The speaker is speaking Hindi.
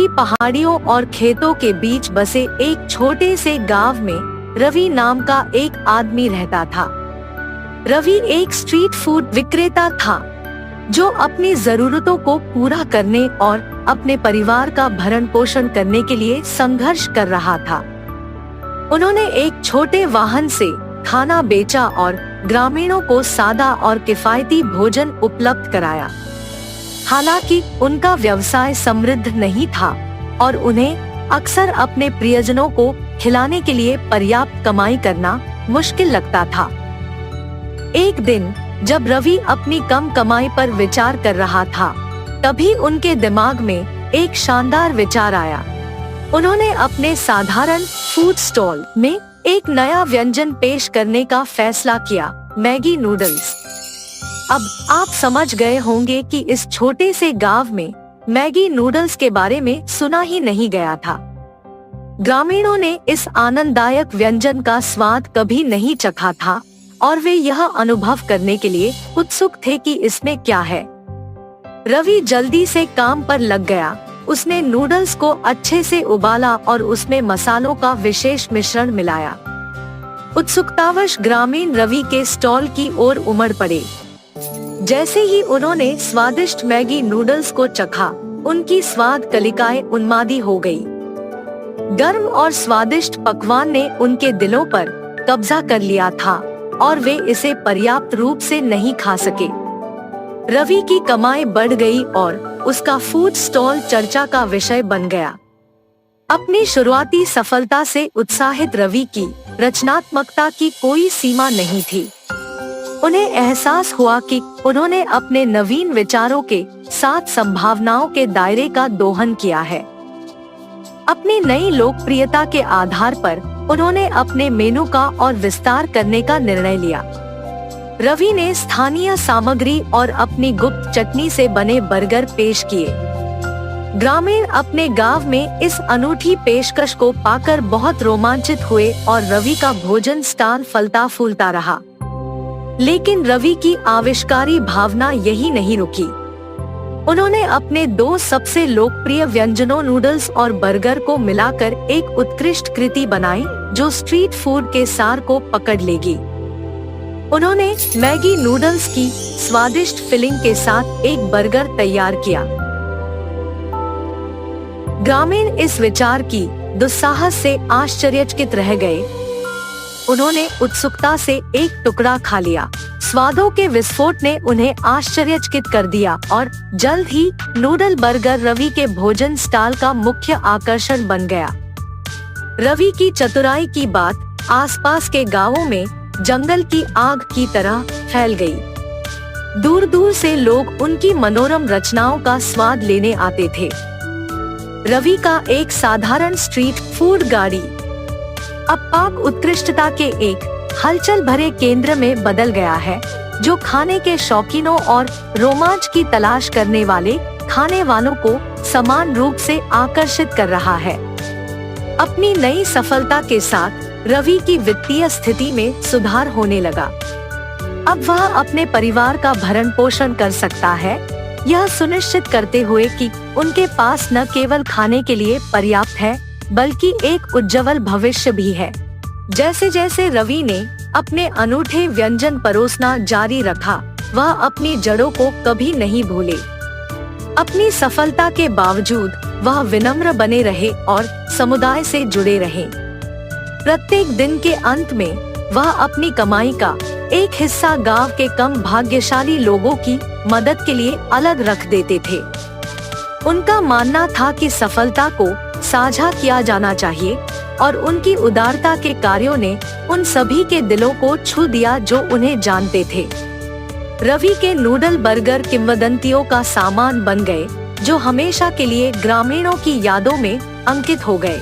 ऊंची पहाड़ियों और खेतों के बीच बसे एक छोटे से गांव में रवि नाम का एक आदमी रहता था। रवि एक स्ट्रीट फूड विक्रेता था जो अपनी जरूरतों को पूरा करने और अपने परिवार का भरण पोषण करने के लिए संघर्ष कर रहा था। उन्होंने एक छोटे वाहन से खाना बेचा और ग्रामीणों को सादा और किफायती भोजन उपलब्ध कराया। हालांकि उनका व्यवसाय समृद्ध नहीं था और उन्हें अक्सर अपने प्रियजनों को खिलाने के लिए पर्याप्त कमाई करना मुश्किल लगता था। एक दिन जब रवि अपनी कम कमाई पर विचार कर रहा था, तभी उनके दिमाग में एक शानदार विचार आया। उन्होंने अपने साधारण फूड स्टॉल में एक नया व्यंजन पेश करने का फैसला किया, मैगी नूडल्स। अब आप समझ गए होंगे कि इस छोटे से गांव में मैगी नूडल्स के बारे में सुना ही नहीं गया था। ग्रामीणों ने इस आनंददायक व्यंजन का स्वाद कभी नहीं चखा था और वे यह अनुभव करने के लिए उत्सुक थे कि इसमें क्या है। रवि जल्दी से काम पर लग गया। उसने नूडल्स को अच्छे से उबाला और उसमें मसालों का विशेष मिश्रण मिलाया। उत्सुकतावश ग्रामीण रवि के स्टॉल की ओर उमड़ पड़े। जैसे ही उन्होंने स्वादिष्ट मैगी नूडल्स को चखा, उनकी स्वाद कलिकाएं उन्मादी हो गई। गर्म और स्वादिष्ट पकवान ने उनके दिलों पर कब्जा कर लिया था और वे इसे पर्याप्त रूप से नहीं खा सके। रवि की कमाई बढ़ गई और उसका फूड स्टॉल चर्चा का विषय बन गया। अपनी शुरुआती सफलता से उत्साहित रवि की रचनात्मकता की कोई सीमा नहीं थी। उन्हें एहसास हुआ कि उन्होंने अपने नवीन विचारों के साथ संभावनाओं के दायरे का दोहन किया है। अपनी नई लोकप्रियता के आधार पर उन्होंने अपने मेनू का और विस्तार करने का निर्णय लिया। रवि ने स्थानीय सामग्री और अपनी गुप्त चटनी से बने बर्गर पेश किए। ग्रामीण अपने गांव में इस अनूठी पेशकश को पाकर बहुत रोमांचित हुए और रवि का भोजन स्टार फलता फूलता रहा। लेकिन रवि की आविष्कारी भावना यही नहीं रुकी। उन्होंने अपने दो सबसे लोकप्रिय व्यंजनों नूडल्स और बर्गर को मिलाकर एक उत्कृष्ट कृति बनाई जो स्ट्रीट फूड के सार को पकड़ लेगी। उन्होंने मैगी नूडल्स की स्वादिष्ट फिलिंग के साथ एक बर्गर तैयार किया। ग्रामीण इस विचार की दुस्साहस से आश्चर्यचकित रह गए। उन्होंने उत्सुकता से एक टुकड़ा खा लिया। स्वादों के विस्फोट ने उन्हें आश्चर्यचकित कर दिया और जल्द ही नूडल बर्गर रवि के भोजन स्टॉल का मुख्य आकर्षण बन गया। रवि की चतुराई की बात आसपास के गांवों में जंगल की आग की तरह फैल गई। दूर दूर से लोग उनकी मनोरम रचनाओं का स्वाद लेने आते थे। रवि का एक साधारण स्ट्रीट फूड गाड़ी अब पाक उत्कृष्टता के एक हलचल भरे केंद्र में बदल गया है, जो खाने के शौकीनों और रोमांच की तलाश करने वाले खाने वालों को समान रूप से आकर्षित कर रहा है। अपनी नई सफलता के साथ रवि की वित्तीय स्थिति में सुधार होने लगा। अब वह अपने परिवार का भरण पोषण कर सकता है, यह सुनिश्चित करते हुए कि उनके पास न केवल खाने के लिए पर्याप्त है, बल्कि एक उज्जवल भविष्य भी है। जैसे जैसे रवि ने अपने अनूठे व्यंजन परोसना जारी रखा, वह अपनी जड़ों को कभी नहीं भूले। अपनी सफलता के बावजूद वह विनम्र बने रहे और समुदाय से जुड़े रहे। प्रत्येक दिन के अंत में वह अपनी कमाई का एक हिस्सा गांव के कम भाग्यशाली लोगों की मदद के लिए अलग रख देते थे। उनका मानना था कि सफलता को साझा किया जाना चाहिए और उनकी उदारता के कार्यों ने उन सभी के दिलों को छू दिया जो उन्हें जानते थे। रवि के नूडल बर्गर किंवदंतियों का सामान बन गए, जो हमेशा के लिए ग्रामीणों की यादों में अंकित हो गए।